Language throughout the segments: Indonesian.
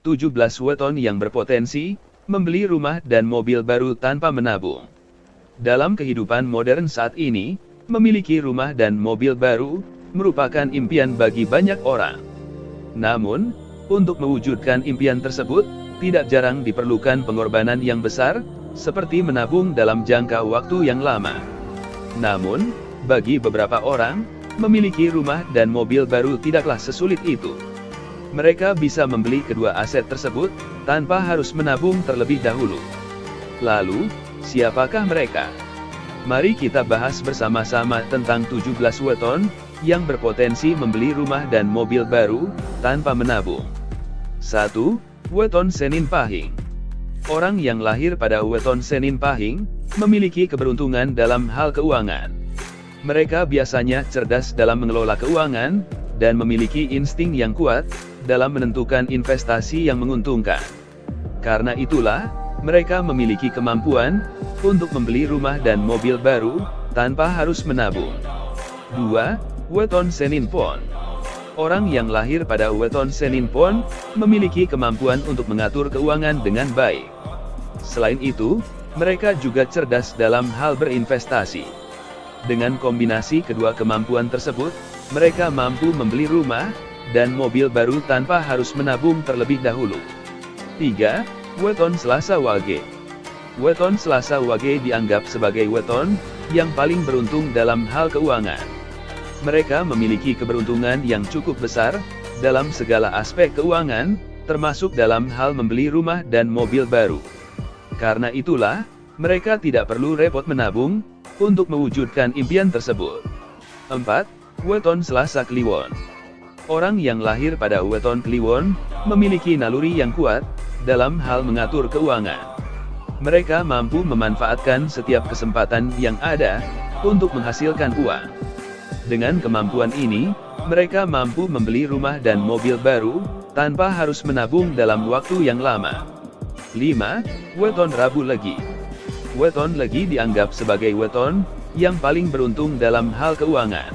17 weton yang berpotensi membeli rumah dan mobil baru tanpa menabung. Dalam kehidupan modern saat ini, memiliki rumah dan mobil baru merupakan impian bagi banyak orang. Namun, untuk mewujudkan impian tersebut, tidak jarang diperlukan pengorbanan yang besar, seperti menabung dalam jangka waktu yang lama. Namun, bagi beberapa orang, memiliki rumah dan mobil baru tidaklah sesulit itu. Mereka bisa membeli kedua aset tersebut, tanpa harus menabung terlebih dahulu. Lalu, siapakah mereka? Mari kita bahas bersama-sama tentang 17 weton, yang berpotensi membeli rumah dan mobil baru, tanpa menabung. 1. Weton Senin Pahing. Orang yang lahir pada weton Senin Pahing, memiliki keberuntungan dalam hal keuangan. Mereka biasanya cerdas dalam mengelola keuangan, dan memiliki insting yang kuat, dalam menentukan investasi yang menguntungkan. Karena itulah, mereka memiliki kemampuan, untuk membeli rumah dan mobil baru, tanpa harus menabung. 2. Weton Senin Pon. Orang yang lahir pada weton Senin Pon, memiliki kemampuan untuk mengatur keuangan dengan baik. Selain itu, mereka juga cerdas dalam hal berinvestasi. Dengan kombinasi kedua kemampuan tersebut, mereka mampu membeli rumah dan mobil baru tanpa harus menabung terlebih dahulu. 3. Weton Selasa Wage. Weton Selasa Wage dianggap sebagai weton yang paling beruntung dalam hal keuangan. Mereka memiliki keberuntungan yang cukup besar dalam segala aspek keuangan, termasuk dalam hal membeli rumah dan mobil baru. Karena itulah, mereka tidak perlu repot menabung untuk mewujudkan impian tersebut. 4. Weton Selasa Kliwon. Orang yang lahir pada weton Kliwon, memiliki naluri yang kuat, dalam hal mengatur keuangan. Mereka mampu memanfaatkan setiap kesempatan yang ada, untuk menghasilkan uang. Dengan kemampuan ini, mereka mampu membeli rumah dan mobil baru, tanpa harus menabung dalam waktu yang lama. 5. Weton Rabu Legi. Weton Legi dianggap sebagai weton yang paling beruntung dalam hal keuangan.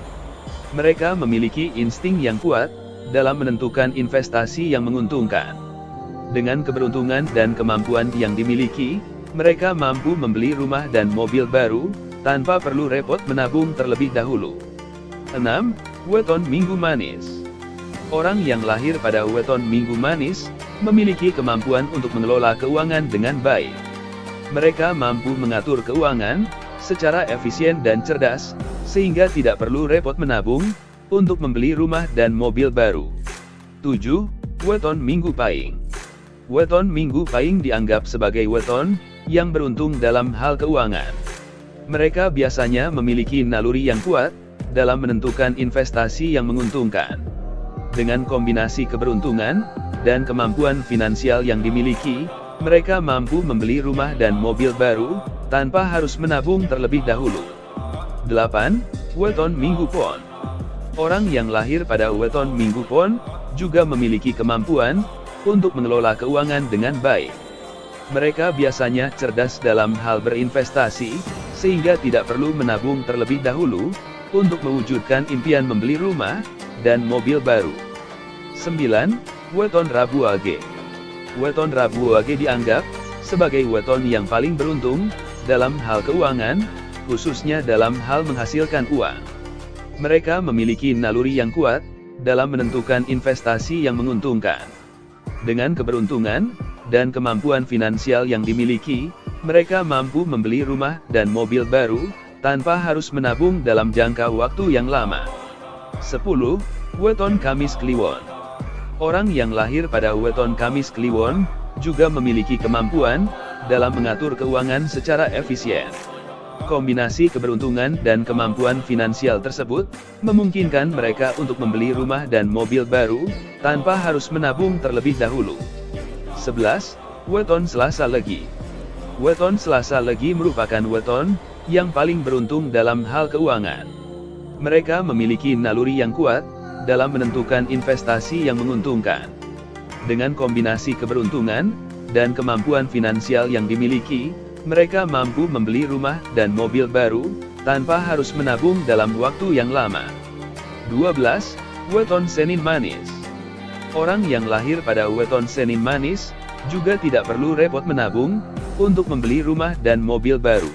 Mereka memiliki insting yang kuat dalam menentukan investasi yang menguntungkan. Dengan keberuntungan dan kemampuan yang dimiliki, mereka mampu membeli rumah dan mobil baru tanpa perlu repot menabung terlebih dahulu. 6. Weton Minggu Manis. Orang yang lahir pada weton Minggu Manis memiliki kemampuan untuk mengelola keuangan dengan baik. Mereka mampu mengatur keuangan secara efisien dan cerdas, sehingga tidak perlu repot menabung untuk membeli rumah dan mobil baru. 7. Weton Minggu Pahing. Weton Minggu Pahing dianggap sebagai weton yang beruntung dalam hal keuangan. Mereka biasanya memiliki naluri yang kuat dalam menentukan investasi yang menguntungkan. Dengan kombinasi keberuntungan dan kemampuan finansial yang dimiliki, mereka mampu membeli rumah dan mobil baru tanpa harus menabung terlebih dahulu. 8. Weton Minggu Pon. Orang yang lahir pada weton Minggu Pon juga memiliki kemampuan untuk mengelola keuangan dengan baik. Mereka biasanya cerdas dalam hal berinvestasi, sehingga tidak perlu menabung terlebih dahulu untuk mewujudkan impian membeli rumah dan mobil baru. 9. Weton Rabu Wage. Weton Rabu Wage dianggap sebagai weton yang paling beruntung dalam hal keuangan, khususnya dalam hal menghasilkan uang. Mereka memiliki naluri yang kuat dalam menentukan investasi yang menguntungkan. Dengan keberuntungan dan kemampuan finansial yang dimiliki, mereka mampu membeli rumah dan mobil baru tanpa harus menabung dalam jangka waktu yang lama. 10. Weton Kamis Kliwon. Orang yang lahir pada weton Kamis Kliwon juga memiliki kemampuan dalam mengatur keuangan secara efisien. Kombinasi keberuntungan dan kemampuan finansial tersebut memungkinkan mereka untuk membeli rumah dan mobil baru tanpa harus menabung terlebih dahulu. 11. Weton Selasa Legi. Weton Selasa Legi merupakan weton yang paling beruntung dalam hal keuangan. Mereka memiliki naluri yang kuat dalam menentukan investasi yang menguntungkan. Dengan kombinasi keberuntungan dan kemampuan finansial yang dimiliki, mereka mampu membeli rumah dan mobil baru tanpa harus menabung dalam waktu yang lama. 12. Weton Senin Manis. Orang yang lahir pada weton Senin Manis, juga tidak perlu repot menabung, untuk membeli rumah dan mobil baru.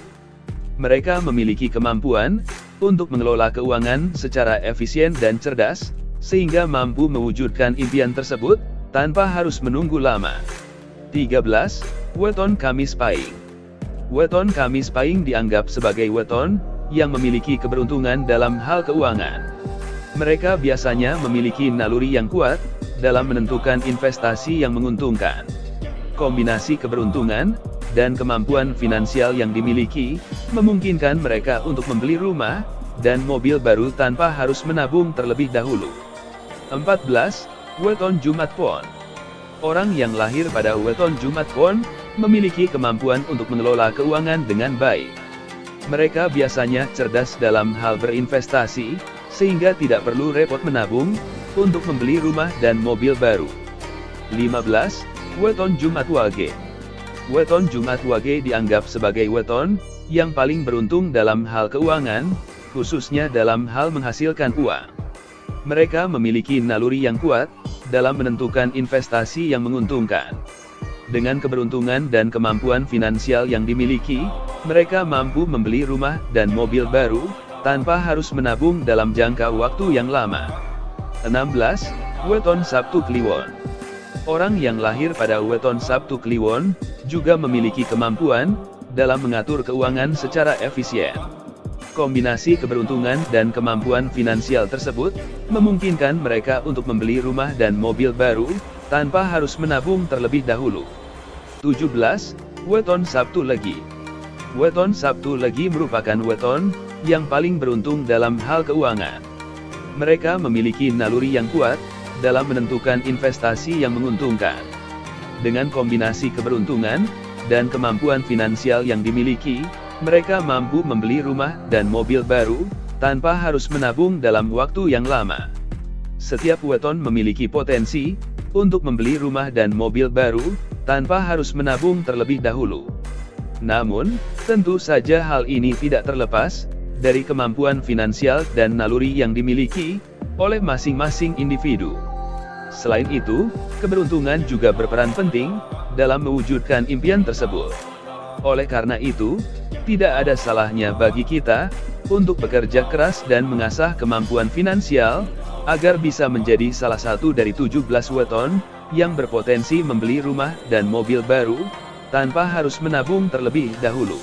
Mereka memiliki kemampuan, untuk mengelola keuangan secara efisien dan cerdas, sehingga mampu mewujudkan impian tersebut, tanpa harus menunggu lama. 13. Weton Kamis Pahing. Weton Kamis Pahing dianggap sebagai weton, yang memiliki keberuntungan dalam hal keuangan. Mereka biasanya memiliki naluri yang kuat, dalam menentukan investasi yang menguntungkan. Kombinasi keberuntungan, dan kemampuan finansial yang dimiliki, memungkinkan mereka untuk membeli rumah, dan mobil baru tanpa harus menabung terlebih dahulu. 14. Weton Jumat Pon. Orang yang lahir pada weton Jumat Pon, memiliki kemampuan untuk mengelola keuangan dengan baik. Mereka biasanya cerdas dalam hal berinvestasi, sehingga tidak perlu repot menabung, untuk membeli rumah dan mobil baru. 15. Weton Jumat Wage. Weton Jumat Wage dianggap sebagai weton, yang paling beruntung dalam hal keuangan, khususnya dalam hal menghasilkan uang. Mereka memiliki naluri yang kuat, dalam menentukan investasi yang menguntungkan. Dengan keberuntungan dan kemampuan finansial yang dimiliki, mereka mampu membeli rumah dan mobil baru, tanpa harus menabung dalam jangka waktu yang lama. 16. Weton Sabtu Kliwon. Orang yang lahir pada weton Sabtu Kliwon, juga memiliki kemampuan, dalam mengatur keuangan secara efisien. Kombinasi keberuntungan dan kemampuan finansial tersebut, memungkinkan mereka untuk membeli rumah dan mobil baru, tanpa harus menabung terlebih dahulu. 17. Weton Sabtu Legi. Weton Sabtu Legi merupakan weton, yang paling beruntung dalam hal keuangan. Mereka memiliki naluri yang kuat, dalam menentukan investasi yang menguntungkan. Dengan kombinasi keberuntungan, dan kemampuan finansial yang dimiliki, mereka mampu membeli rumah dan mobil baru, tanpa harus menabung dalam waktu yang lama. Setiap weton memiliki potensi, untuk membeli rumah dan mobil baru, tanpa harus menabung terlebih dahulu. Namun, tentu saja hal ini tidak terlepas, dari kemampuan finansial dan naluri yang dimiliki, oleh masing-masing individu. Selain itu, keberuntungan juga berperan penting, dalam mewujudkan impian tersebut. Oleh karena itu, tidak ada salahnya bagi kita, untuk bekerja keras dan mengasah kemampuan finansial, agar bisa menjadi salah satu dari 17 weton, yang berpotensi membeli rumah dan mobil baru, tanpa harus menabung terlebih dahulu.